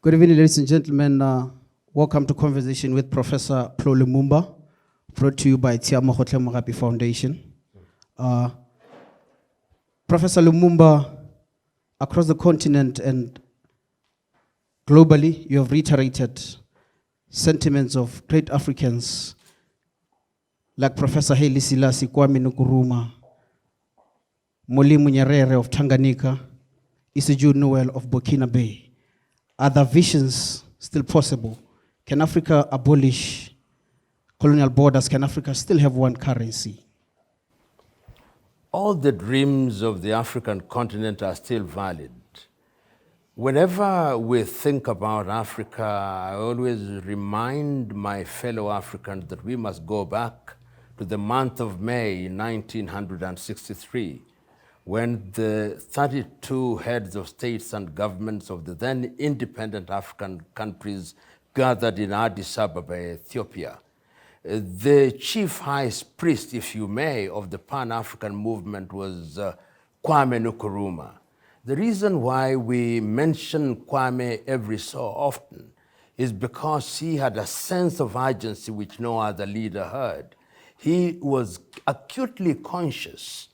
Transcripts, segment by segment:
Good evening, ladies and gentlemen. Welcome to Conversation with Professor PLO Lumumba, brought to you by Tiamo Hotle Morapi Foundation. Professor Lumumba, across the continent and globally, you have reiterated sentiments of great Africans like Professor Haile Selassie, Kwame Nkrumah, Mwalimu Nyerere of Tanganyika, Isuju Noel of Burkina Faso. Are the visions still possible? Can Africa abolish colonial borders? Can Africa still have one currency? All the dreams of the African continent are still valid. Whenever we think about Africa, I always remind my fellow Africans that we must go back to the month of May 1963, when the 32 heads of states and governments of the then independent African countries gathered in Addis Ababa, Ethiopia. The chief high priest, if you may, of the Pan African movement was Kwame Nkrumah. The reason why we mention Kwame every so often is because he had a sense of urgency which no other leader had. He was acutely conscious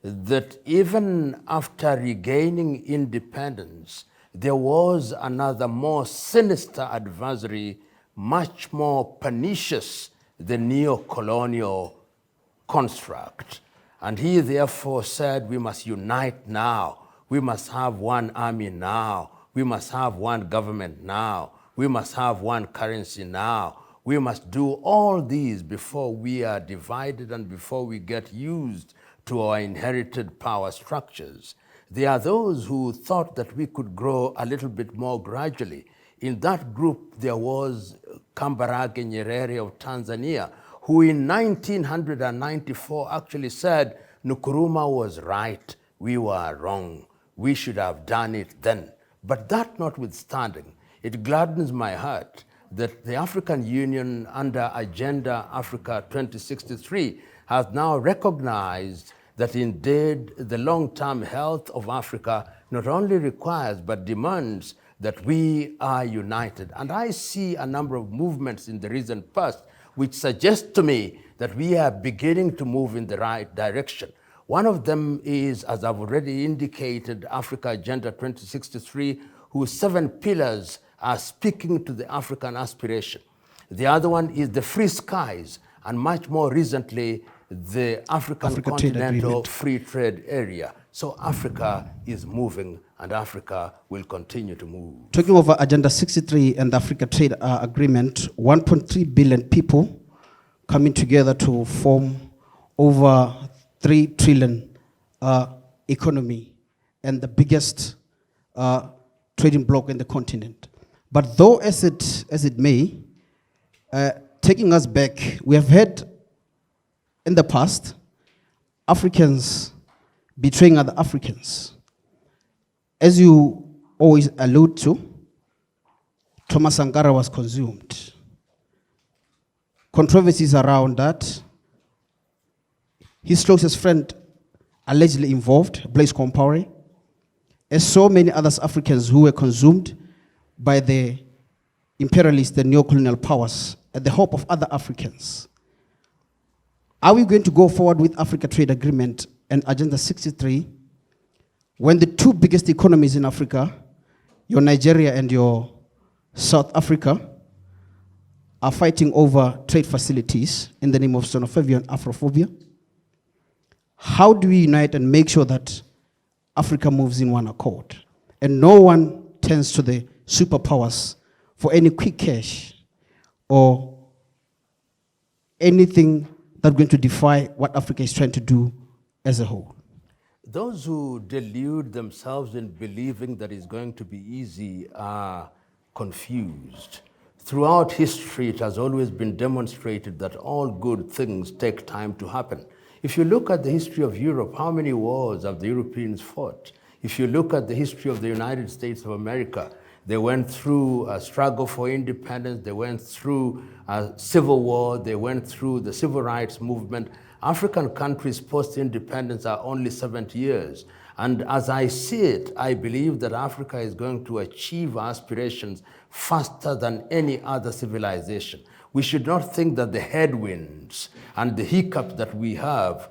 that even after regaining independence, there was another more sinister adversary, much more pernicious, the neo-colonial construct. And he therefore said, we must unite now. We must have one army now. We must have one government now. We must have one currency now. We must do all these before we are divided and before we get used to our inherited power structures. There are those who thought that we could grow a little bit more gradually. In that group, there was Kambarage Nyerere of Tanzania, who in 1994 actually said, Nkrumah was right, we were wrong. We should have done it then. But that notwithstanding, it gladdens my heart that the African Union under Agenda Africa 2063 has now recognized that indeed the long-term health of Africa not only requires but demands that we are united. And I see a number of movements in the recent past which suggest to me that we are beginning to move in the right direction. One of them is, as I've already indicated, Africa Agenda 2063, whose 7 pillars are speaking to the African aspiration. The other one is the free skies, and much more recently, the African Continental Free Trade Area. So Africa is moving, and Africa will continue to move. Talking over Agenda 63 and the Africa Trade Agreement, 1.3 billion people coming together to form over 3 trillion economy and the biggest trading bloc in the continent. But though as it may, taking us back, we have had in the past Africans betraying other Africans. As you always allude to, Thomas Sankara was consumed. Controversies around that. His closest friend allegedly involved, Blaise Compaoré, as so many other Africans who were consumed by the imperialist and neo-colonial powers at the hope of other Africans. Are we going to go forward with Africa Trade Agreement and Agenda 63 when the 2 biggest economies in Africa, your Nigeria and your South Africa, are fighting over trade facilities in the name of xenophobia and Afrophobia? How do we unite and make sure that Africa moves in one accord and no one turns to the superpowers for any quick cash or anything that's going to defy what Africa is trying to do as a whole? Those who delude themselves in believing that it's going to be easy are confused. Throughout history, it has always been demonstrated that all good things take time to happen. If you look at the history of Europe, how many wars have the Europeans fought? If you look at the history of the United States of America, they went through a struggle for independence, they went through a civil war, they went through the civil rights movement, African countries post-independence are only 70 years. And as I see it, I believe that Africa is going to achieve aspirations faster than any other civilization. We should not think that the headwinds and the hiccups that we have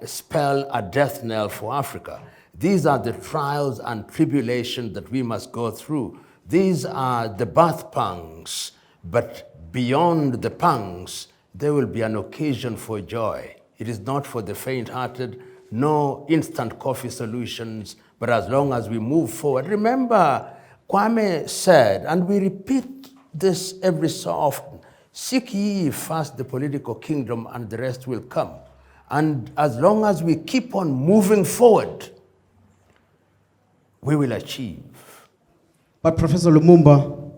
spell a death knell for Africa. These are the trials and tribulations that we must go through. These are the birth pangs, but beyond the pangs, there will be an occasion for joy. It is not for the faint-hearted, no instant coffee solutions, but as long as we move forward. Remember, Kwame said, and we repeat this every so often, seek ye first the political kingdom and the rest will come. And as long as we keep on moving forward, we will achieve. But Professor Lumumba,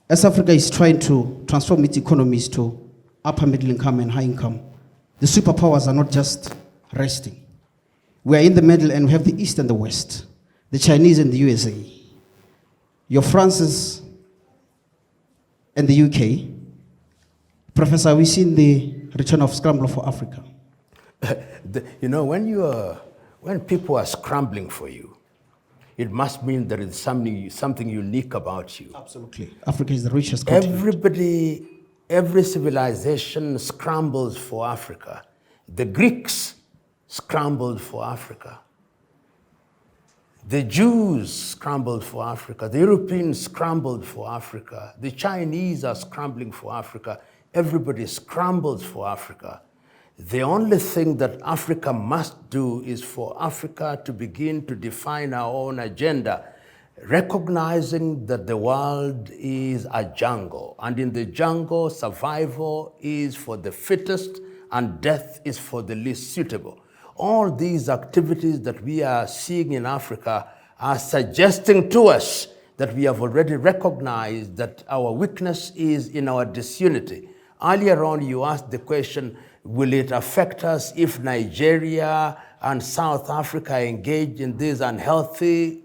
as Africa is trying to transform its economies to upper middle income and high income, the superpowers are not just resting. We are in the middle and we have the East and the West, the Chinese and the USA, your France's and the UK. Professor, have we seen the return of Scramble for Africa? You know, when people are scrambling for you, it must mean there is something unique about you. Absolutely. Africa is the richest continent. Every civilization scrambles for Africa. The Greeks scrambled for Africa. The Jews scrambled for Africa. The Europeans scrambled for Africa. The Chinese are scrambling for Africa. Everybody scrambles for Africa. The only thing that Africa must do is for Africa to begin to define our own agenda, recognizing that the world is a jungle, and in the jungle, survival is for the fittest and death is for the least suitable. All these activities that we are seeing in Africa are suggesting to us that we have already recognized that our weakness is in our disunity. Earlier on, you asked the question, will it affect us if Nigeria and South Africa engage in these unhealthy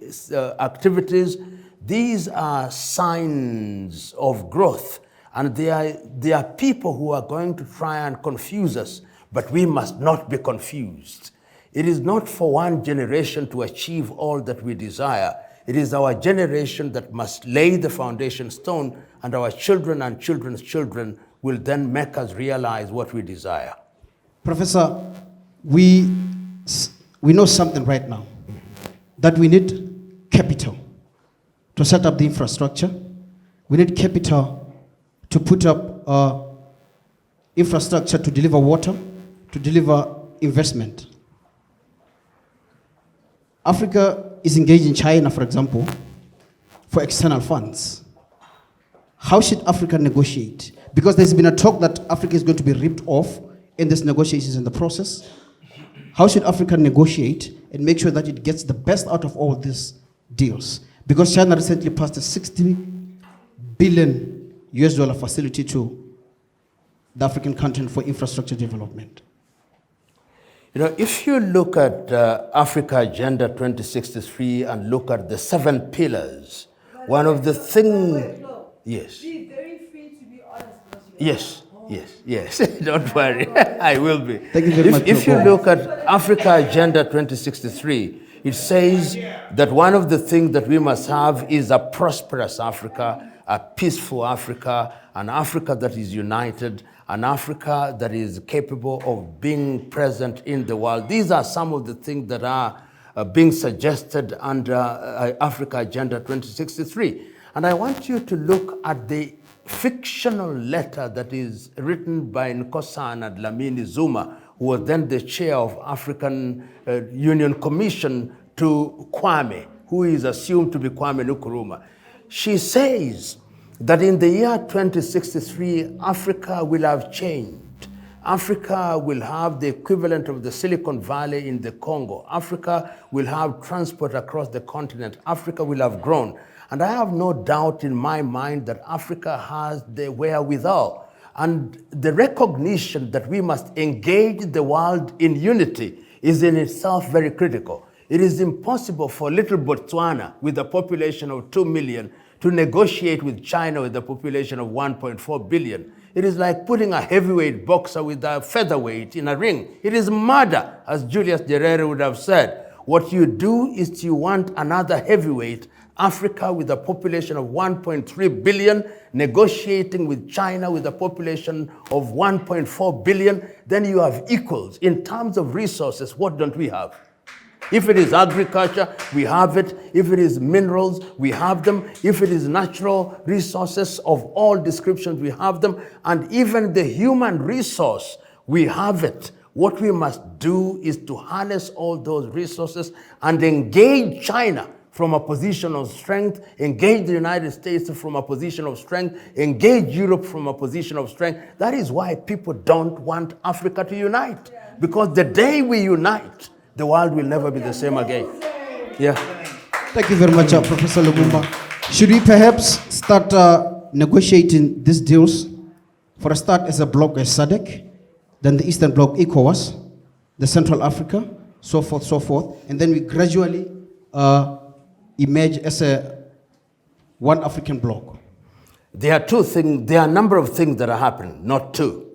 activities? These are signs of growth, and they are people who are going to try and confuse us, but we must not be confused. It is not for one generation to achieve all that we desire. It is our generation that must lay the foundation stone, and our children and children's children will then make us realize what we desire. Professor, we know something right now, that we need capital to set up the infrastructure. We need capital to put up infrastructure to deliver water, to deliver investment. Africa is engaged in China, for example, for external funds. How should Africa negotiate? Because there's been a talk that Africa is going to be ripped off in these negotiations in the process. How should Africa negotiate and make sure that it gets the best out of all these deals? Because China recently passed a $60 billion facility to the African continent for infrastructure development. You know, if you look at Africa Agenda 2063 and look at the 7 pillars, one of the things... Yes. Be very free to be honest. Yes. Don't worry. I will be. Thank you very much. If you look at Africa Agenda 2063, it says that one of the things that we must have is a prosperous Africa, a peaceful Africa, an Africa that is united, an Africa that is capable of being present in the world. These are some of the things that are being suggested under Africa Agenda 2063. And I want you to look at the fictional letter that is written by Nkosana Dlamini Zuma, who was then the chair of African Union Commission, to Kwame, who is assumed to be Kwame Nkrumah. She says that in the year 2063, Africa will have changed. Africa will have the equivalent of the Silicon Valley in the Congo. Africa will have transport across the continent. Africa will have grown. And I have no doubt in my mind that Africa has the wherewithal and the recognition that we must engage the world in unity is in itself very critical. It is impossible for little Botswana with a population of 2 million to negotiate with China with a population of 1.4 billion. It is like putting a heavyweight boxer with a featherweight in a ring. It is murder, as Julius Nyerere would have said. What you do is you want another heavyweight, Africa with a population of 1.3 billion, negotiating with China with a population of 1.4 billion, then you have equals. In terms of resources, what don't we have? If it is agriculture, we have it. If it is minerals, we have them. If it is natural resources of all descriptions, we have them. And even the human resource, we have it. What we must do is to harness all those resources and engage China from a position of strength, engage the United States from a position of strength, engage Europe from a position of strength. That is why people don't want Africa to unite. Because the day we unite, the world will never be the same again. Yeah. Thank you very much, Professor Lumumba. Should we perhaps start negotiating these deals? For a start, as a bloc, as SADC, then the Eastern Bloc, ECOWAS, the Central Africa, so forth, and then we gradually emerge as a one African bloc. There are a number of things that are happening, not two.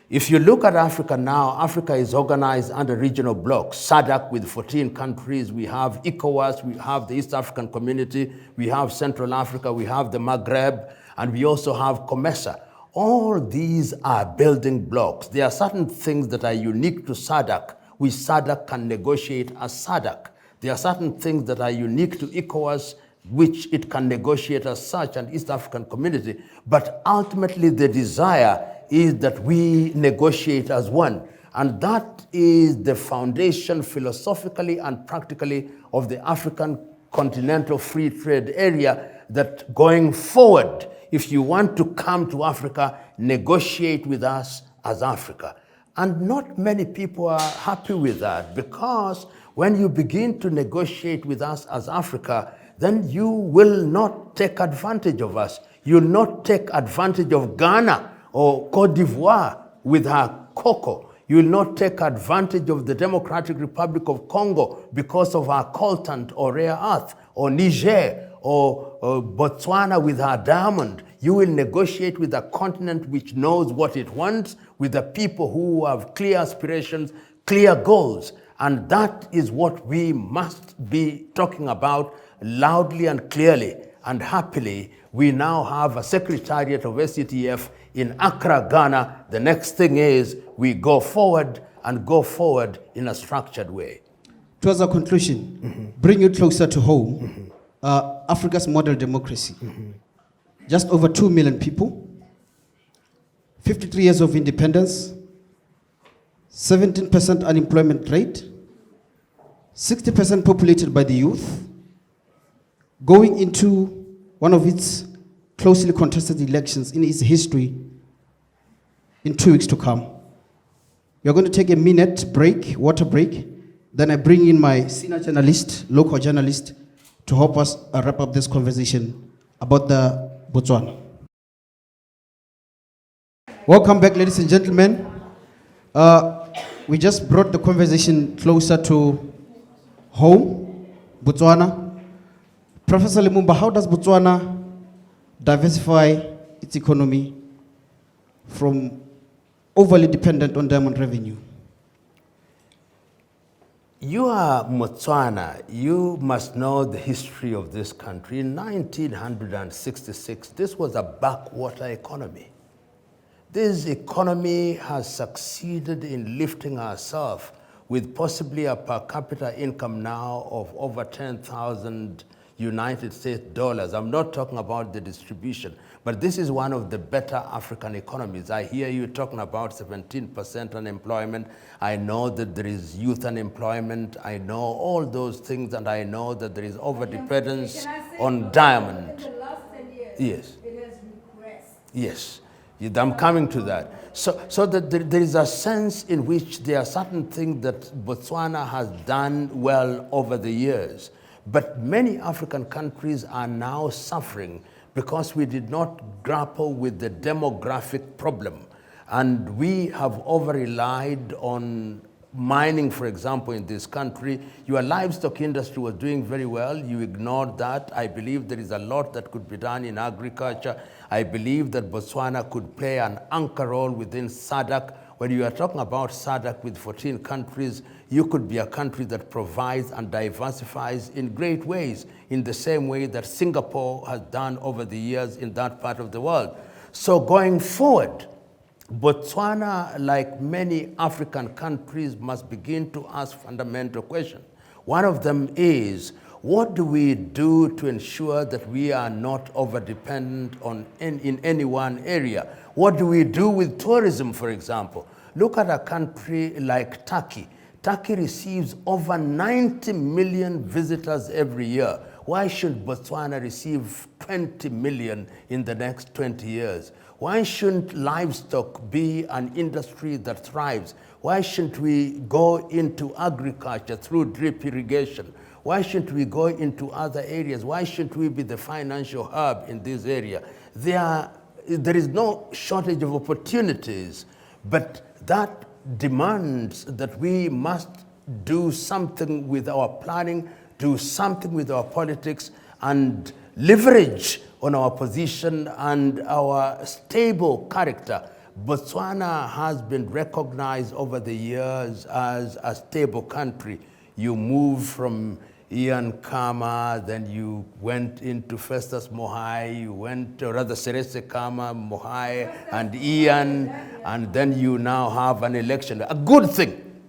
If you look at Africa now, Africa is organized under regional blocks. SADC with 14 countries, we have ECOWAS, we have the East African Community, we have Central Africa, we have the Maghreb, and we also have COMESA. All these are building blocks. There are certain things that are unique to SADC, which SADC can negotiate as SADC. There are certain things that are unique to ECOWAS, which it can negotiate as such, and East African Community. But ultimately, the desire is that we negotiate as one. And that is the foundation philosophically and practically of the African continental free trade area, that going forward, if you want to come to Africa, negotiate with us as Africa. And not many people are happy with that, because when you begin to negotiate with us as Africa, then you will not take advantage of us. You'll not take advantage of Ghana or Cote d'Ivoire with her cocoa. You will not take advantage of the Democratic Republic of Congo because of our coltant or rare earth, or Niger or Botswana with her diamond. You will negotiate with a continent which knows what it wants, with the people who have clear aspirations, clear goals. And that is what we must be talking about loudly and clearly. And happily, we now have a secretariat of SCTF in Accra, Ghana. The next thing is we go forward, and go forward in a structured way. Towards our conclusion, bring you closer to home, Africa's model democracy. Just over 2 million people, 53 years of independence, 17% unemployment rate, 60% populated by the youth, going into one of its closely contested elections in its history in 2 weeks to come. We are going to take a minute break, water break. Then I bring in my senior journalist, local journalist, to help us wrap up this conversation about the Botswana. Welcome back, ladies and gentlemen. We just brought the conversation closer to home, Botswana. Professor Lumumba, how does Botswana diversify its economy from overly dependent on diamond revenue? You are Botswana. You must know the history of this country. In 1966, this was a backwater economy. This economy has succeeded in lifting ourselves with possibly a per capita income now of over 10,000 United States dollars. I'm not talking about the distribution, but this is one of the better African economies. I hear you talking about 17% unemployment. I know that there is youth unemployment. I know all those things, and I know that there is overdependence on diamond. In the last 10 years, yes, it has regressed. Yes. I'm coming to that. So that there is a sense in which there are certain things that Botswana has done well over the years. But many African countries are now suffering because we did not grapple with the demographic problem. And we have over-relied on mining, for example, in this country. Your livestock industry was doing very well. You ignored that. I believe there is a lot that could be done in agriculture. I believe that Botswana could play an anchor role within SADC. When you are talking about SADC with 14 countries, you could be a country that provides and diversifies in great ways, in the same way that Singapore has done over the years in that part of the world. So going forward, Botswana, like many African countries, must begin to ask fundamental questions. One of them is, what do we do to ensure that we are not over-dependent in any one area? What do we do with tourism, for example? Look at a country like Turkey. Turkey receives over 90 million visitors every year. Why should Botswana receive 20 million in the next 20 years? Why shouldn't livestock be an industry that thrives? Why shouldn't we go into agriculture through drip irrigation? Why shouldn't we go into other areas? Why shouldn't we be the financial hub in this area? There is no shortage of opportunities, but that demands that we must do something with our planning, do something with our politics, and leverage on our position and our stable character. Botswana has been recognized over the years as a stable country. You move from Ian Khama, then you went into Festus Mohai, you went to rather Seretse Khama, Mohai, and Ian, and then you now have an election. A good thing.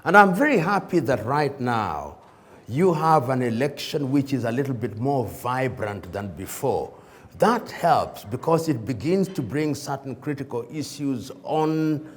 And I'm very happy that right now you have an election which is a little bit more vibrant than before. That helps because it begins to bring certain critical issues on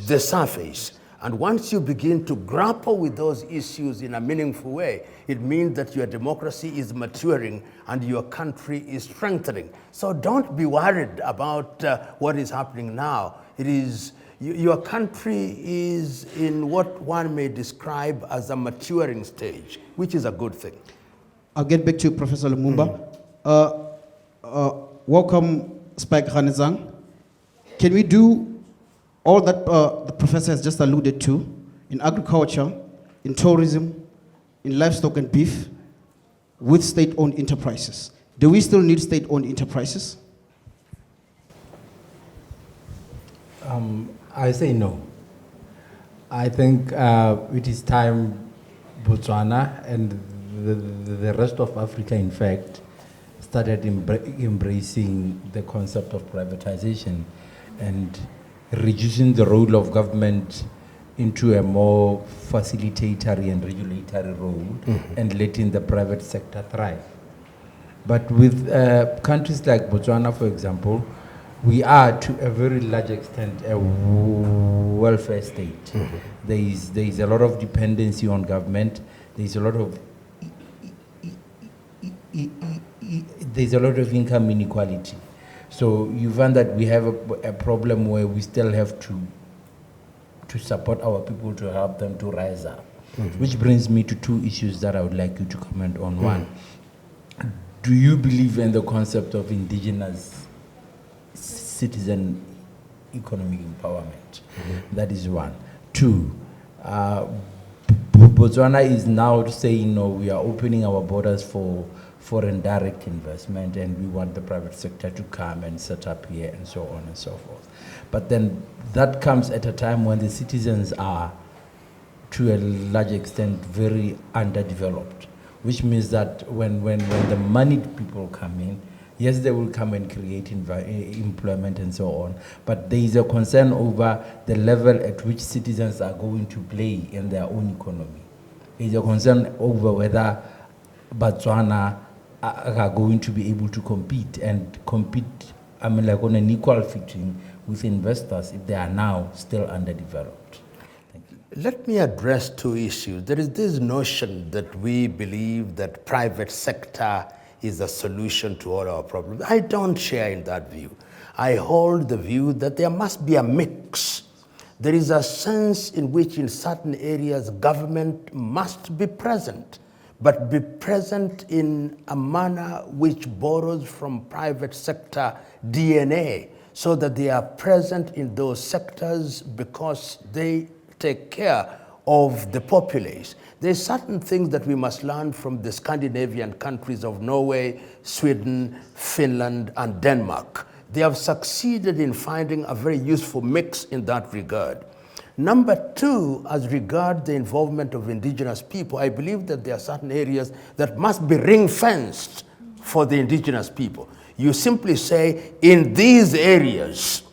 the surface. And once you begin to grapple with those issues in a meaningful way, it means that your democracy is maturing and your country is strengthening. So don't be worried about what is happening now. It is, your country is in what one may describe as a maturing stage, which is a good thing. I'll get back to Professor Lumumba. Welcome, Spike Ganetsang. Can we do all that the professor has just alluded to in agriculture, in tourism, in livestock and beef, with state-owned enterprises? Do we still need state-owned enterprises? I say no. I think it is time Botswana and the rest of Africa, in fact, started embracing the concept of privatization and reducing the role of government into a more facilitatory and regulatory role, and letting the private sector thrive. But with countries like Botswana, for example, we are to a very large extent a welfare state. There is a lot of dependency on government. There's a lot of income inequality. So you find that we have a problem where we still have to support our people to help them to rise up. Which brings me to two issues that I would like you to comment on. One, do you believe in the concept of indigenous citizen economic empowerment? That is one. Two, Botswana is now saying, no, we are opening our borders for foreign direct investment, and we want the private sector to come and set up here, and so on and so forth. But then that comes at a time when the citizens are, to a large extent, very underdeveloped, which means that when the moneyed people come in, yes, they will come and create employment and so on, but there is a concern over the level at which citizens are going to play in their own economy. There is a concern over whether Botswana are going to be able to compete, I mean, like on an equal footing with investors if they are now still underdeveloped. Thank you. Let me address two issues. There is this notion that we believe that private sector is a solution to all our problems. I don't share in that view. I hold the view that there must be a mix. There is a sense in which in certain areas government must be present, but be present in a manner which borrows from private sector DNA, so that they are present in those sectors because they take care of the populace. There's certain things that we must learn from the Scandinavian countries of Norway, Sweden, Finland, and Denmark. They have succeeded in finding a very useful mix in that regard. Number two, as regards the involvement of indigenous people, I believe that there are certain areas that must be ring-fenced for the indigenous people. You simply say, in these areas,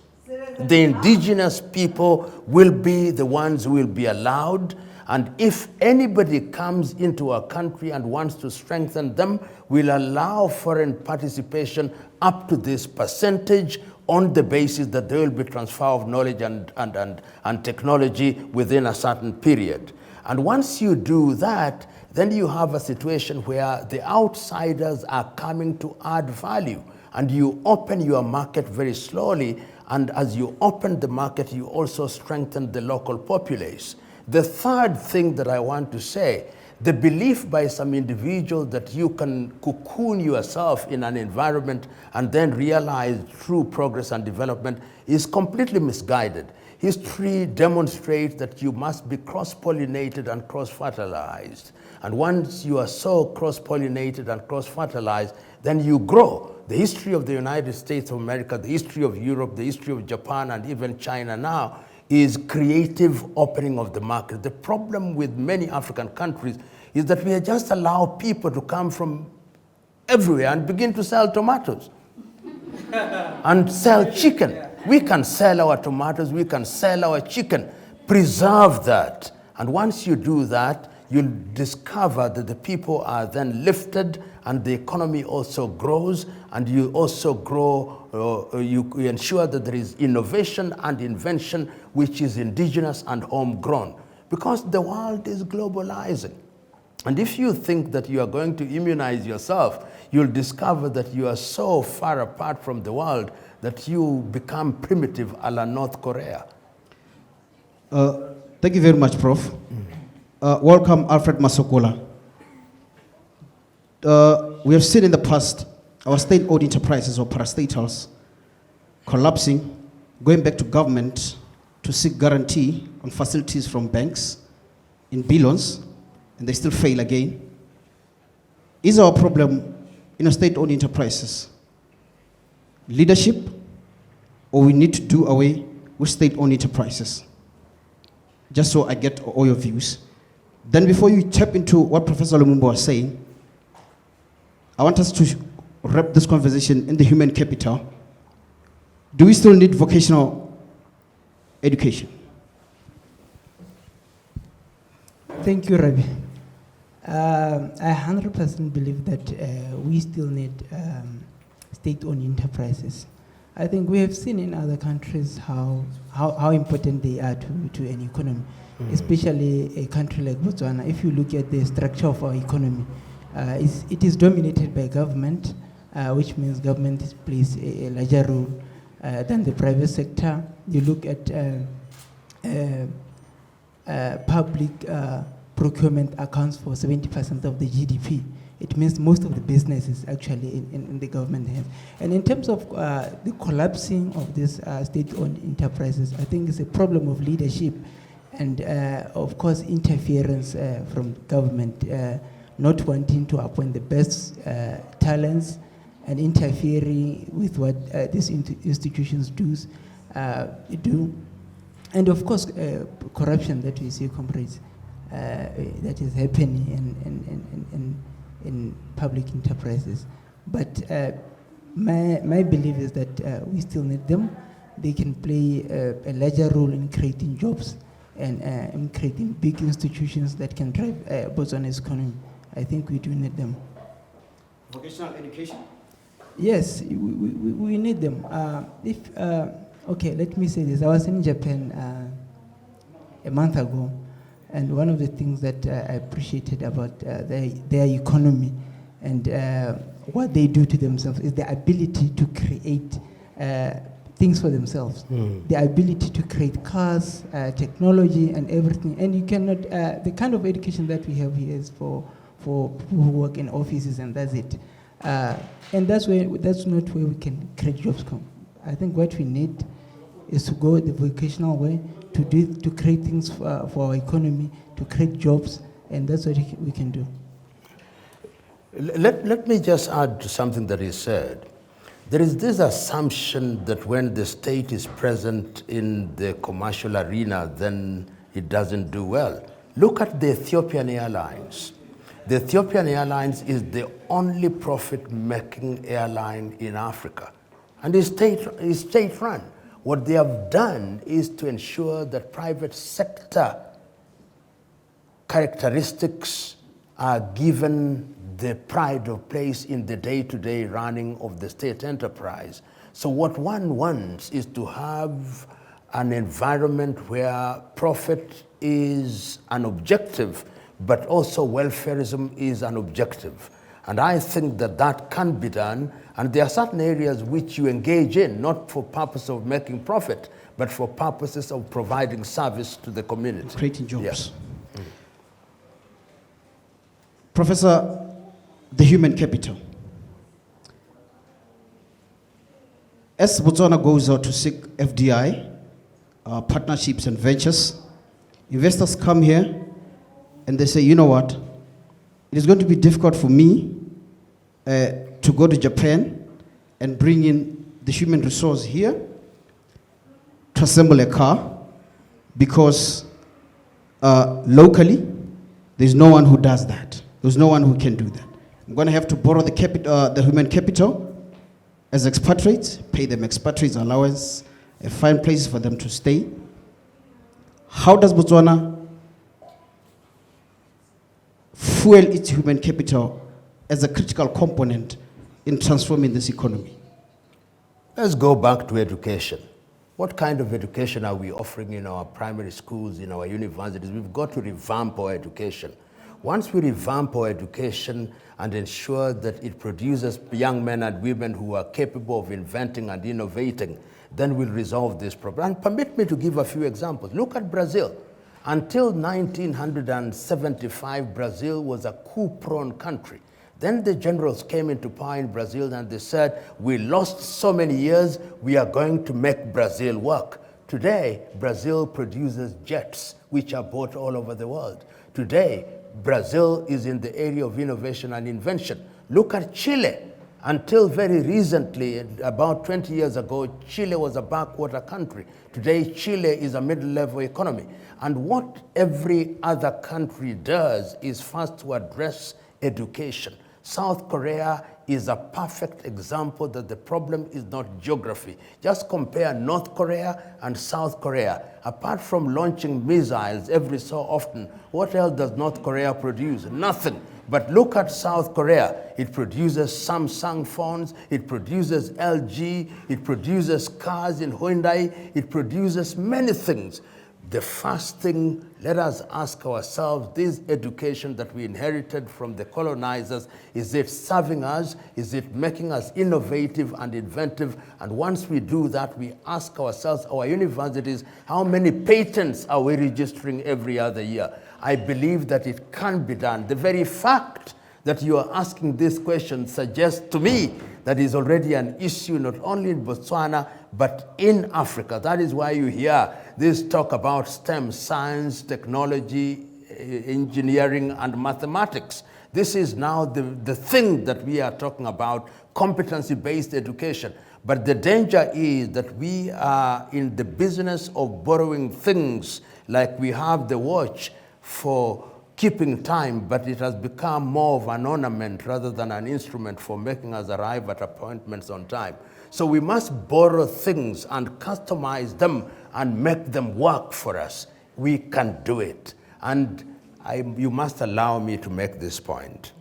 the indigenous people will be the ones who will be allowed, and if anybody comes into our country and wants to strengthen them, we'll allow foreign participation up to this percentage on the basis that there will be transfer of knowledge and technology within a certain period. And once you do that, then you have a situation where the outsiders are coming to add value, and you open your market very slowly, and as you open the market, you also strengthen the local populace. The third thing that I want to say, the belief by some individuals that you can cocoon yourself in an environment and then realize true progress and development is completely misguided. History demonstrates that you must be cross-pollinated and cross-fertilized. And once you are so cross-pollinated and cross-fertilized, then you grow. The history of the United States of America, the history of Europe, the history of Japan, and even China now is creative opening of the market. The problem with many African countries is that we just allow people to come from everywhere and begin to sell tomatoes and sell chicken. We can sell our tomatoes, we can sell our chicken. Preserve that. And once you do that, you'll discover that the people are then lifted and the economy also grows, and you also grow, you ensure that there is innovation and invention which is indigenous and homegrown, because the world is globalizing. And if you think that you are going to immunize yourself, you'll discover that you are so far apart from the world that you become primitive a la North Korea. Thank you very much, Prof. Welcome, Alfred Masokola. We have seen in the past our state-owned enterprises or parastatals collapsing, going back to government to seek guarantee on facilities from banks in billions, and they still fail again. Is our problem in a state-owned enterprises leadership, or we need to do away with state-owned enterprises? Just so I get all your views. Then before you tap into what Professor Lumumba was saying, I want us to wrap this conversation in the human capital. Do we still need vocational education? Thank you, Rabi. I 100% believe that we still need state-owned enterprises. I think we have seen in other countries how important they are to an economy, especially a country like Botswana. If you look at the structure of our economy, it is dominated by government, which means government plays a larger role than the private sector. You look at public procurement accounts for 70% of the GDP. It means most of the business is actually in the government hands. And in terms of the collapsing of these state-owned enterprises, I think it's a problem of leadership and, of course, interference from government, not wanting to appoint the best talents and interfering with what these institutions do. And, of course, corruption that we see, comrades, that is happening in public enterprises. But my belief is that we still need them. They can play a larger role in creating jobs and in creating big institutions that can drive Botswana's economy. I think we do need them. Vocational education? Yes, we need them. Okay, let me say this. I was in Japan a month ago, and one of the things that I appreciated about their economy and what they do to themselves is the ability to create things for themselves. The ability to create cars, technology, and everything. And you cannot, the kind of education that we have here is for people who work in offices, and that's it. And that's not where we can create jobs. I think what we need is to go the vocational way, to create things for our economy, to create jobs, and that's what we can do. Let me just add to something that is said. There is this assumption that when the state is present in the commercial arena, then it doesn't do well. Look at the Ethiopian Airlines. The Ethiopian Airlines is the only profit-making airline in Africa, and is state-run. What they have done is to ensure that private sector characteristics are given the pride of place in the day-to-day running of the state enterprise. So what one wants is to have an environment where profit is an objective, but also welfarism is an objective. And I think that that can be done, and there are certain areas which you engage in, not for purpose of making profit, but for purposes of providing service to the community. Creating jobs. Yes. Professor, the human capital. As Botswana goes out to seek FDI, partnerships and ventures, investors come here and they say, you know what, it is going to be difficult for me to go to Japan and bring in the human resource here to assemble a car because locally there's no one who does that. There's no one who can do that. I'm going to have to borrow the human capital as expatriates, pay them expatriates allowance, and find places for them to stay. How does Botswana fuel its human capital as a critical component in transforming this economy? Let's go back to education. What kind of education are we offering in our primary schools, in our universities? We've got to revamp our education. Once we revamp our education and ensure that it produces young men and women who are capable of inventing and innovating, then we'll resolve this problem. And permit me to give a few examples. Look at Brazil. Until 1975, Brazil was a coup-prone country. Then the generals came into power in Brazil and they said, we lost so many years, we are going to make Brazil work. Today, Brazil produces jets, which are bought all over the world. Today, Brazil is in the area of innovation and invention. Look at Chile. Until very recently, about 20 years ago, Chile was a backwater country. Today, Chile is a middle-level economy. And what every other country does is first to address education. South Korea is a perfect example that the problem is not geography. Just compare North Korea and South Korea. Apart from launching missiles every so often, what else does North Korea produce? Nothing. But look at South Korea. It produces Samsung phones, it produces LG, it produces cars in Hyundai, it produces many things. The first thing, let us ask ourselves, this education that we inherited from the colonizers, is it serving us? Is it making us innovative and inventive? And once we do that, we ask ourselves, our universities, how many patents are we registering every other year? I believe that it can be done. The very fact that you are asking this question suggests to me that is already an issue not only in Botswana, but in Africa. That is why you hear this talk about STEM, science, technology, engineering, and mathematics. This is now the thing that we are talking about, competency-based education. But the danger is that we are in the business of borrowing things, like we have the watch for keeping time, but it has become more of an ornament rather than an instrument for making us arrive at appointments on time. So we must borrow things and customize them and make them work for us. We can do it. And you must allow me to make this point.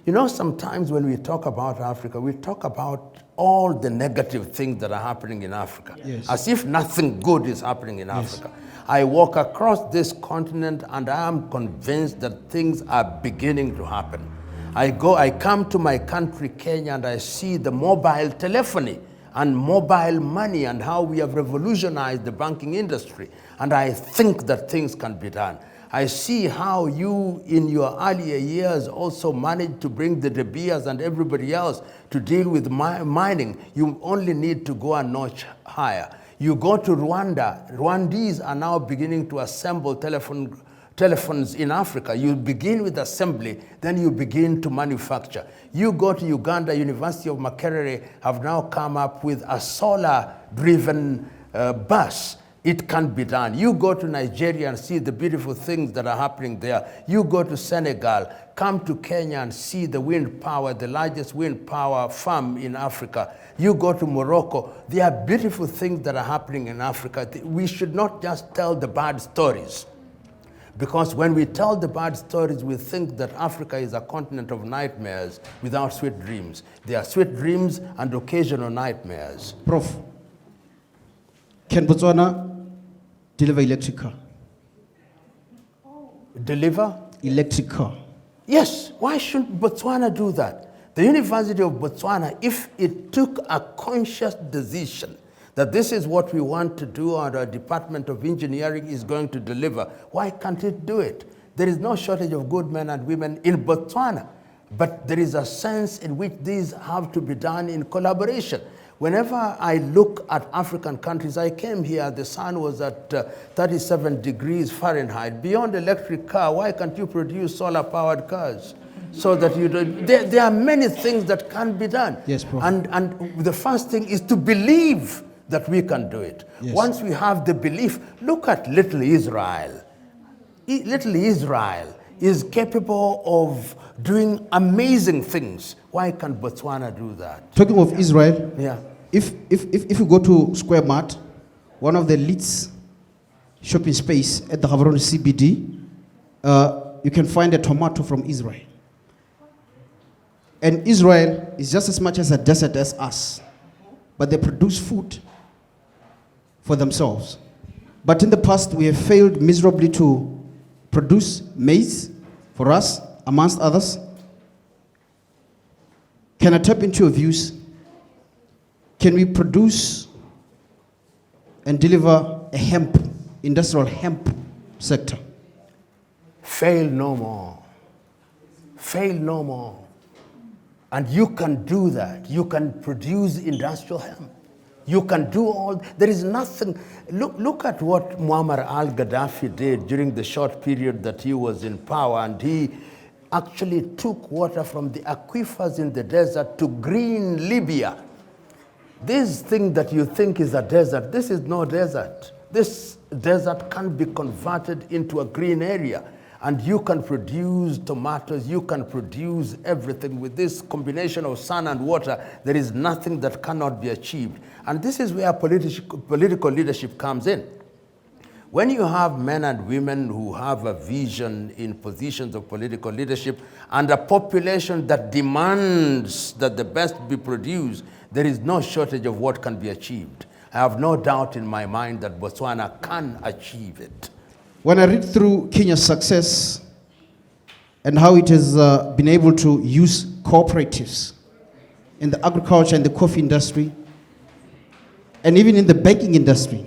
You know, sometimes when we talk about Africa, we talk about all the negative things that are happening in Africa, yes, as if nothing good is happening in Africa. I walk across this continent and I am convinced that things are beginning to happen. I come to my country, Kenya, and I see the mobile telephony and mobile money and how we have revolutionized the banking industry. And I think that things can be done. I see how you, in your earlier years, also managed to bring the De Beers and everybody else to deal with mining. You only need to go a notch higher. You go to Rwanda, Rwandese are now beginning to assemble telephones in Africa. You begin with assembly, then you begin to manufacture. You go to Uganda, University of Makerere have now come up with a solar-driven bus. It can be done. You go to Nigeria and see the beautiful things that are happening there. You go to Senegal, come to Kenya and see the wind power, the largest wind power farm in Africa. You go to Morocco, there are beautiful things that are happening in Africa. We should not just tell the bad stories. Because when we tell the bad stories, we think that Africa is a continent of nightmares without sweet dreams. There are sweet dreams and occasional nightmares. Prof, can Botswana deliver electric car? Deliver? Electric car. Yes, why shouldn't Botswana do that? The University of Botswana, if it took a conscious decision that this is what we want to do and our Department of Engineering is going to deliver, why can't it do it? There is no shortage of good men and women in Botswana, but there is a sense in which these have to be done in collaboration. Whenever I look at African countries, I came here, the sun was at 37 degrees Fahrenheit. Beyond electric car, why can't you produce solar-powered cars? So that you don't, there are many things that can be done. Yes, Prof. And the first thing is to believe that we can do it. Yes. Once we have the belief, look at little Israel. Little Israel is capable of doing amazing things. Why can't Botswana do that? Talking of Israel, Yeah. if you go to Square Mart, one of the least shopping space at the Gaborone CBD, you can find a tomato from Israel. And Israel is just as much as a desert as us, but they produce food for themselves. But in the past, we have failed miserably to produce maize for us, amongst others. Can I tap into your views? Can we produce and deliver a hemp, industrial hemp sector? Fail no more. Fail no more. And you can do that. You can produce industrial hemp. You can do all, there is nothing. Look at what Muammar al-Gaddafi did during the short period that he was in power, and he actually took water from the aquifers in the desert to green Libya. This thing that you think is a desert, this is no desert. This desert can be converted into a green area, and you can produce tomatoes, you can produce everything. With this combination of sun and water, there is nothing that cannot be achieved. And this is where political leadership comes in. When you have men and women who have a vision in positions of political leadership and a population that demands that the best be produced, there is no shortage of what can be achieved. I have no doubt in my mind that Botswana can achieve it. When I read through Kenya's success and how it has been able to use cooperatives in the agriculture and the coffee industry, and even in the banking industry,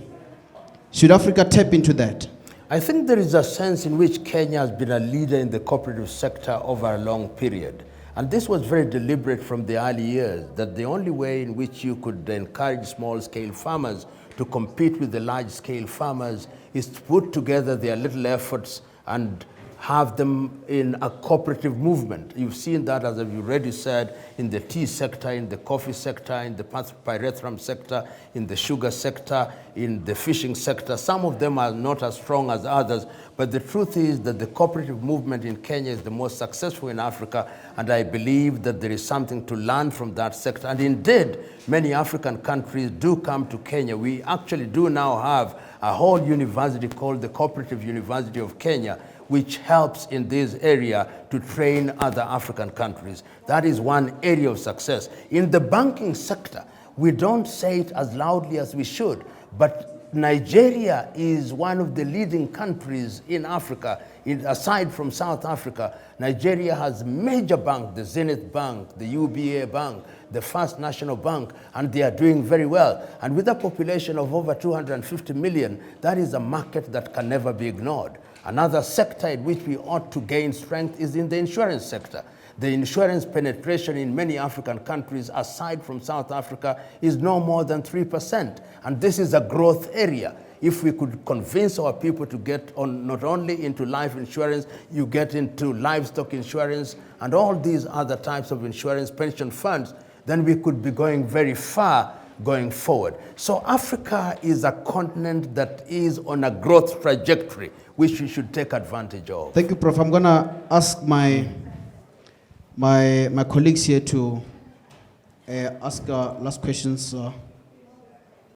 should Africa tap into that? I think there is a sense in which Kenya has been a leader in the cooperative sector over a long period. And this was very deliberate from the early years, that the only way in which you could encourage small-scale farmers to compete with the large-scale farmers is to put together their little efforts and have them in a cooperative movement. You've seen that, as you already said, in the tea sector, in the coffee sector, in the pyrethrum sector, in the sugar sector, in the fishing sector. Some of them are not as strong as others, but the truth is that the cooperative movement in Kenya is the most successful in Africa, and I believe that there is something to learn from that sector. And indeed, many African countries do come to Kenya. We actually do now have a whole university called the Cooperative University of Kenya, which helps in this area to train other African countries. That is one area of success. In the banking sector, we don't say it as loudly as we should, but Nigeria is one of the leading countries in Africa. Aside from South Africa, Nigeria has major banks, the Zenith Bank, the UBA Bank, the First National Bank, and they are doing very well. And with a population of over 250 million, that is a market that can never be ignored. Another sector in which we ought to gain strength is in the insurance sector. The insurance penetration in many African countries, aside from South Africa, is no more than 3%. And this is a growth area. If we could convince our people to get on not only into life insurance, you get into livestock insurance and all these other types of insurance, pension funds, then we could be going very far going forward. So Africa is a continent that is on a growth trajectory, which we should take advantage of. Thank you, Prof. I'm going to ask my colleagues here to ask last questions.